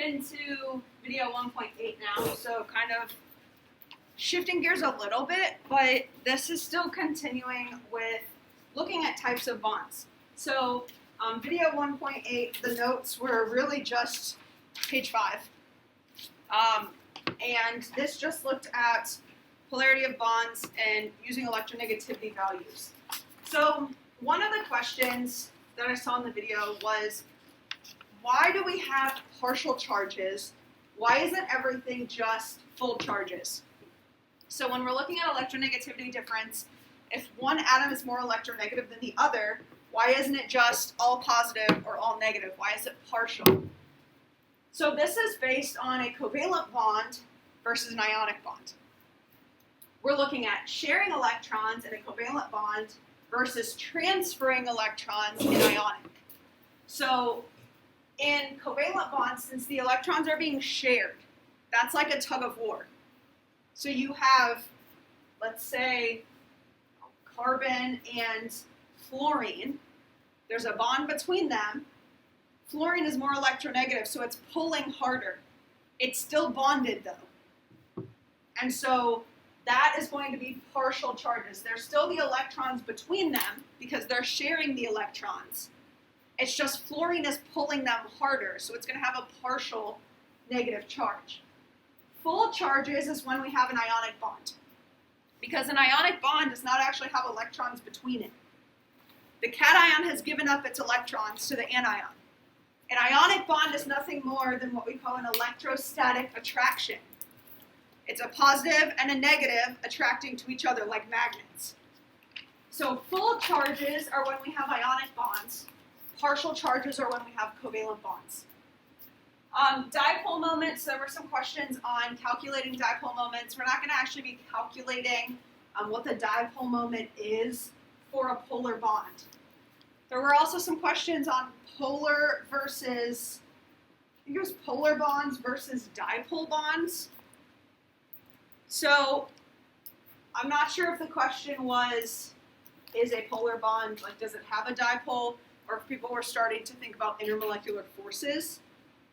into video 1.8 now, so kind of shifting gears a little bit, but this is still continuing with looking at types of bonds. So video 1.8, the notes were really just page 5. And this just looked at polarity of bonds and using electronegativity values. So one of the questions that I saw in the video was, why do we have partial charges? Why isn't everything just full charges? So when we're looking at electronegativity difference, if one atom is more electronegative than the other, why isn't it just all positive or all negative? Why is it partial? So this is based on a covalent bond versus an ionic bond. We're looking at sharing electrons in a covalent bond versus transferring electrons in ionic. So in covalent bonds, since the electrons are being shared, that's like a tug of war. So you have, let's say, carbon and fluorine. There's a bond between them. Fluorine is more electronegative, so it's pulling harder. It's still bonded, though. And so that is going to be partial charges. There's still the electrons between them because they're sharing the electrons. It's just fluorine is pulling them harder, so it's going to have a partial negative charge. Full charges is when we have an ionic bond, because an ionic bond does not actually have electrons between it. The cation has given up its electrons to the anion. An ionic bond is nothing more than what we call an electrostatic attraction. It's a positive and a negative attracting to each other like magnets. So full charges are when we have ionic bonds. Partial charges are when we have covalent bonds. Dipole moments, there were some questions on calculating dipole moments. We're not going to actually be calculating what the dipole moment is for a polar bond. There were also some questions on polar versus, I think it was polar bonds versus dipole bonds. So I'm not sure if the question was, is a polar bond, like does it have a dipole, or if people were starting to think about intermolecular forces,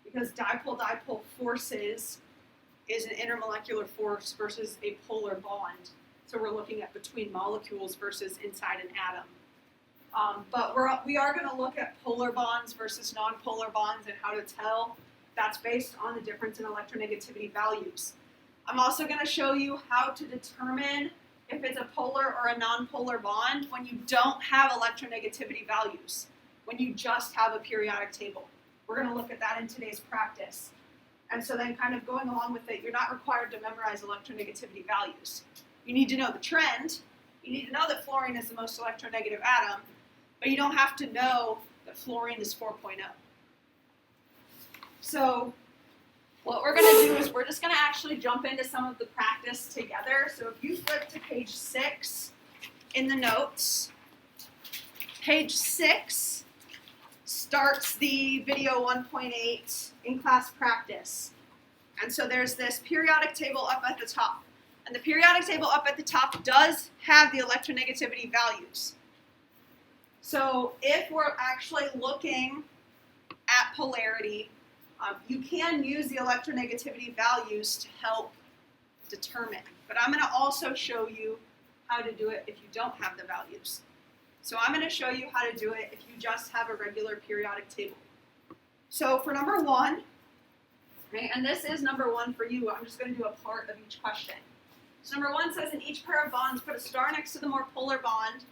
because dipole-dipole forces is an intermolecular force versus a polar bond. So we're looking at between molecules versus inside an atom. But we are going to look at polar bonds versus nonpolar bonds and how to tell. That's based on the difference in electronegativity values. I'm also going to show you how to determine if it's a polar or a nonpolar bond when you don't have electronegativity values, when you just have a periodic table. We're going to look at that in today's practice. And so then kind of going along with it, you're not required to memorize electronegativity values. You need to know the trend. You need to know that fluorine is the most electronegative atom, but you don't have to know that fluorine is 4.0. So what we're going to do is we're just going to actually jump into some of the practice together. So if you flip to page 6 in the notes, page 6 starts the video 1.8 in class practice. And so there's this periodic table up at the top. And the periodic table up at the top does have the electronegativity values. So if we're actually looking at polarity, you can use the electronegativity values to help determine. But I'm going to also show you how to do it if you don't have the values. So I'm going to show you how to do it if you just have a regular periodic table. So for number 1, right, and this is number 1 for you, I'm just going to do a part of each question. So number 1 says, in each pair of bonds, put a star next to the more polar bond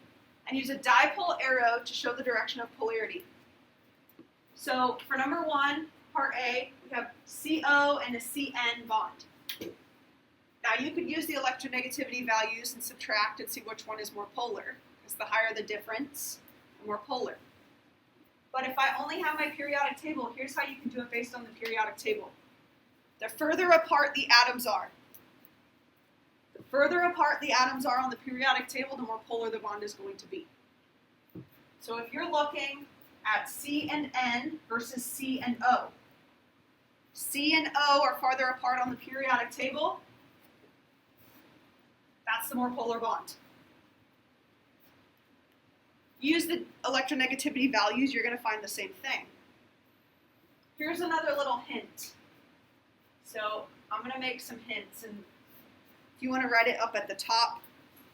and use a dipole arrow to show the direction of polarity. So for number 1, part A, we have CO and a CN bond. Now you could use the electronegativity values and subtract and see which one is more polar. The higher the difference, the more polar. But if I only have my periodic table, here's how you can do it based on the periodic table. The further apart the atoms are. The further apart the atoms are on the periodic table, the more polar the bond is going to be. So if you're looking at C and N versus C and O, C and O are farther apart on the periodic table. That's the more polar bond. Use the electronegativity values, you're going to find the same thing. Here's another little hint. So I'm going to make some hints, and if you want to write it up at the top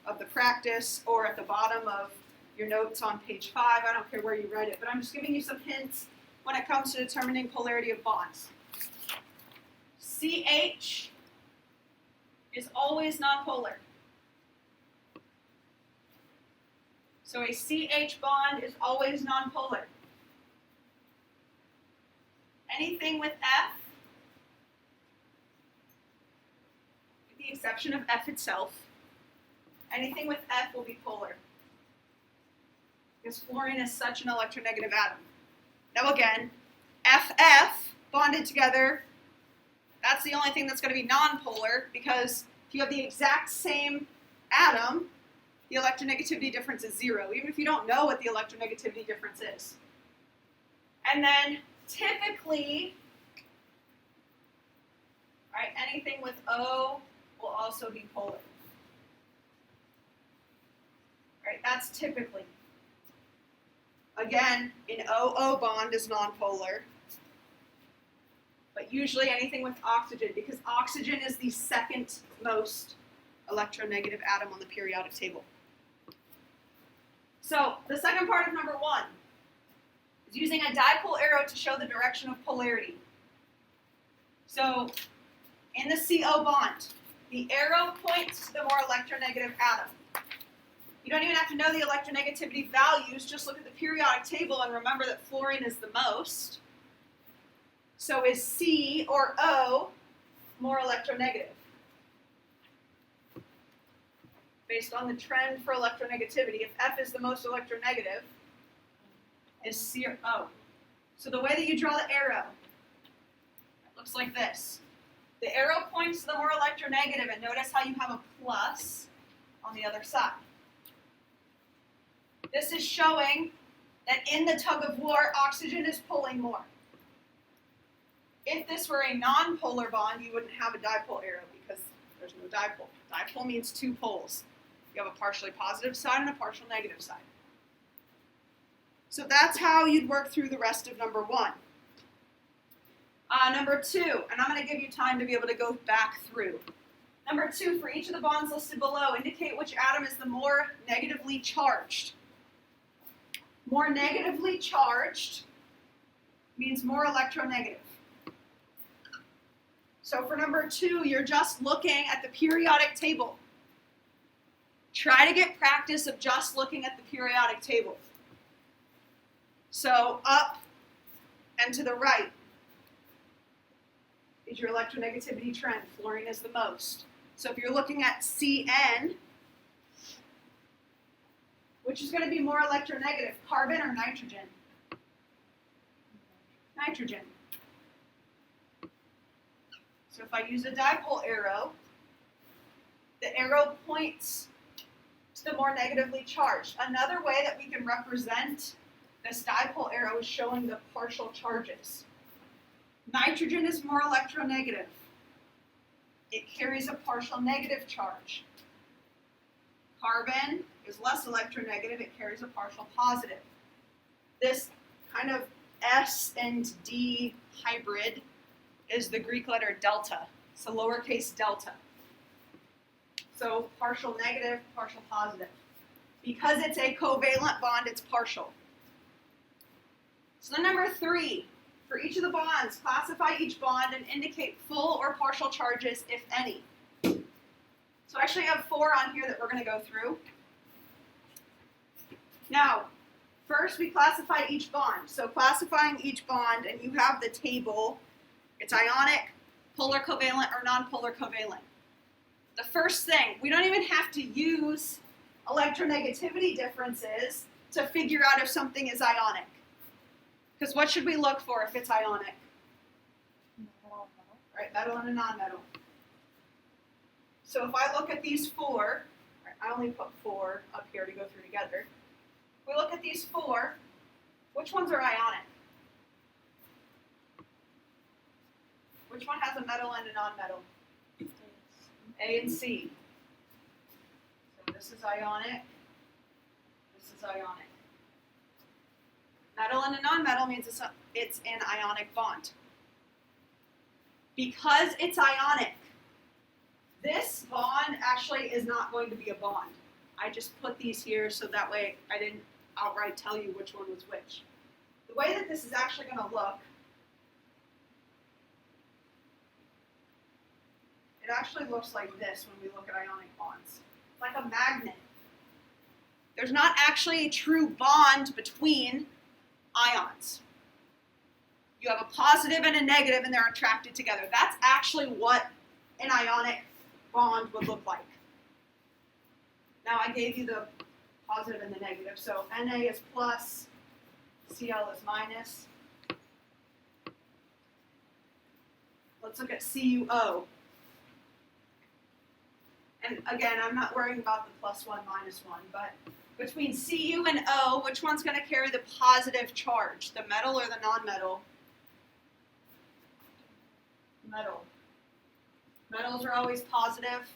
of the practice or at the bottom of your notes on page 5, I don't care where you write it, but I'm just giving you some hints when it comes to determining polarity of bonds. CH is always nonpolar. So a CH bond is always nonpolar. Anything with F, with the exception of F itself, anything with F will be polar, because fluorine is such an electronegative atom. Now again, FF bonded together, that's the only thing that's going to be nonpolar, because if you have the exact same atom, the electronegativity difference is 0, even if you don't know what the electronegativity difference is. And then typically, right, anything with O will also be polar. Right, that's typically. Again, an O-O bond is nonpolar, but usually anything with oxygen, because oxygen is the second most electronegative atom on the periodic table. So the second part of number 1 is using a dipole arrow to show the direction of polarity. So in the CO bond, the arrow points to the more electronegative atom. You don't even have to know the electronegativity values, just look at the periodic table and remember that fluorine is the most. So is C or O more electronegative? Based on the trend for electronegativity, if F is the most electronegative, is C or O. So the way that you draw the arrow, it looks like this. The arrow points to the more electronegative, and notice how you have a plus on the other side. This is showing that in the tug of war, oxygen is pulling more. If this were a nonpolar bond, you wouldn't have a dipole arrow because there's no dipole. Dipole means 2 poles. You have a partially positive side and a partial negative side. So that's how you'd work through the rest of number 1. Number 2, and I'm going to give you time to be able to go back through. Number 2, for each of the bonds listed below, indicate which atom is the more negatively charged. More negatively charged means more electronegative. So for number 2, you're just looking at the periodic table. Try to get practice of just looking at the periodic table. So up and to the right is your electronegativity trend. Fluorine is the most. So if you're looking at Cn, which is going to be more electronegative, carbon or nitrogen? Nitrogen. So if I use a dipole arrow, the arrow points to the more negatively charged. Another way that we can represent this dipole arrow is showing the partial charges. Nitrogen is more electronegative. It carries a partial negative charge. Carbon is less electronegative. It carries a partial positive. This kind of S and D hybrid is the Greek letter delta. It's a lowercase delta. So partial negative, partial positive. Because it's a covalent bond, it's partial. So number 3, for each of the bonds, classify each bond and indicate full or partial charges, if any. So I actually have 4 on here that we're going to go through. Now, first we classify each bond. So classifying each bond, and you have the table. It's ionic, polar covalent, or nonpolar covalent. The first thing, we don't even have to use electronegativity differences to figure out if something is ionic. Because what should we look for if it's ionic? Right, metal and a nonmetal. So if I look at these 4, I only put 4 up here to go through together. If we look at these 4, which ones are ionic? Which one has a metal and a nonmetal? A and C. So this is ionic. This is ionic. Metal and a nonmetal means it's an ionic bond. because it's ionic, this bond actually is not going to be a bond. I just put these here so that way I didn't outright tell you which one was which. The way that this is actually going to look, it actually looks like this when we look at ionic bonds. It's like a magnet. There's not actually a true bond between ions. You have a positive and a negative and they're attracted together. That's actually what an ionic bond would look like. Now I gave you the positive and the negative. So Na is plus, Cl is minus. Let's look at CuO. And again, I'm not worrying about the plus one, minus one, but between Cu and O, which one's going to carry the positive charge? The metal or the non-metal? Metal. Metals are always positive.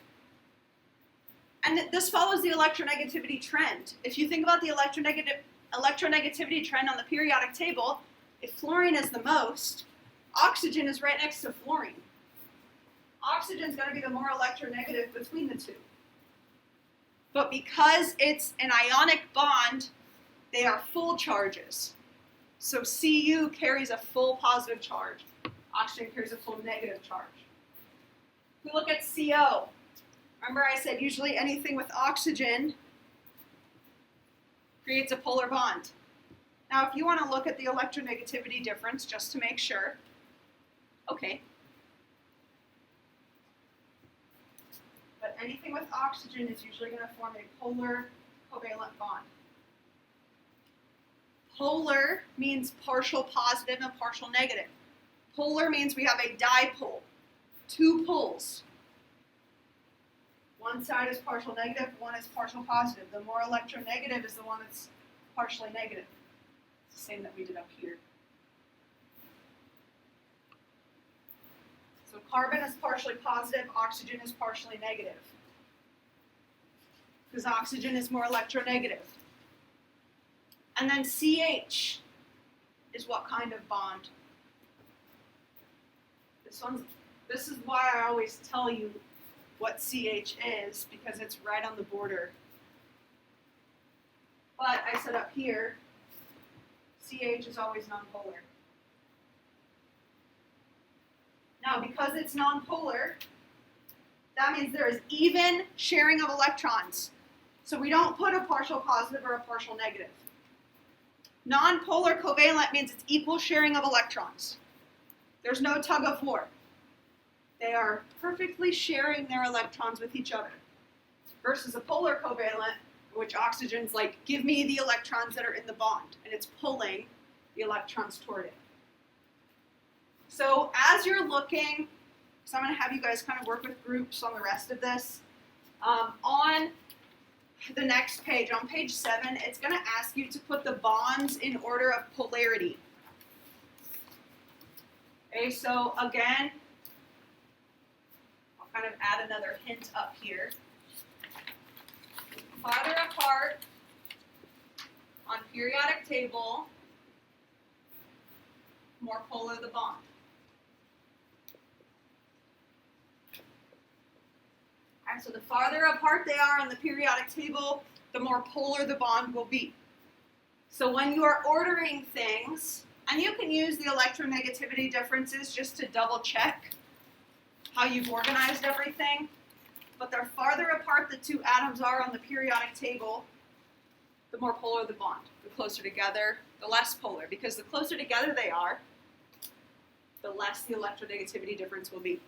And this follows the electronegativity trend. If you think about the electronegativity trend on the periodic table, if fluorine is the most, oxygen is right next to fluorine. Oxygen is going to be the more electronegative between the two. But because it's an ionic bond, they are full charges. So Cu carries a full positive charge. Oxygen carries a full negative charge. If we look at CO, remember I said usually anything with oxygen creates a polar bond. Now if you want to look at the electronegativity difference just to make sure, okay. But anything with oxygen is usually going to form a polar covalent bond. Polar means partial positive and partial negative. Polar means we have a dipole, two poles. One side is partial negative, one is partial positive. The more electronegative is the one that's partially negative. It's the same that we did up here. So carbon is partially positive, oxygen is partially negative. Because oxygen is more electronegative. And then CH is what kind of bond? This is why I always tell you what CH is, because it's right on the border. But I said up here, CH is always nonpolar. Now, because it's nonpolar, that means there is even sharing of electrons. So we don't put a partial positive or a partial negative. Nonpolar covalent means it's equal sharing of electrons. There's no tug of war. They are perfectly sharing their electrons with each other. Versus a polar covalent, in which oxygen's like, give me the electrons that are in the bond, and it's pulling the electrons toward it. So as you're looking, so I'm going to have you guys kind of work with groups on the rest of this. On the next page, on page 7, it's going to ask you to put the bonds in order of polarity. Okay, so again, I'll kind of add another hint up here. Farther apart on periodic table, more polar the bond. Alright, so the farther apart they are on the periodic table, the more polar the bond will be. So when you are ordering things, and you can use the electronegativity differences just to double check how you've organized everything, but the farther apart the two atoms are on the periodic table, the more polar the bond. The closer together, the less polar, because the closer together they are, the less the electronegativity difference will be.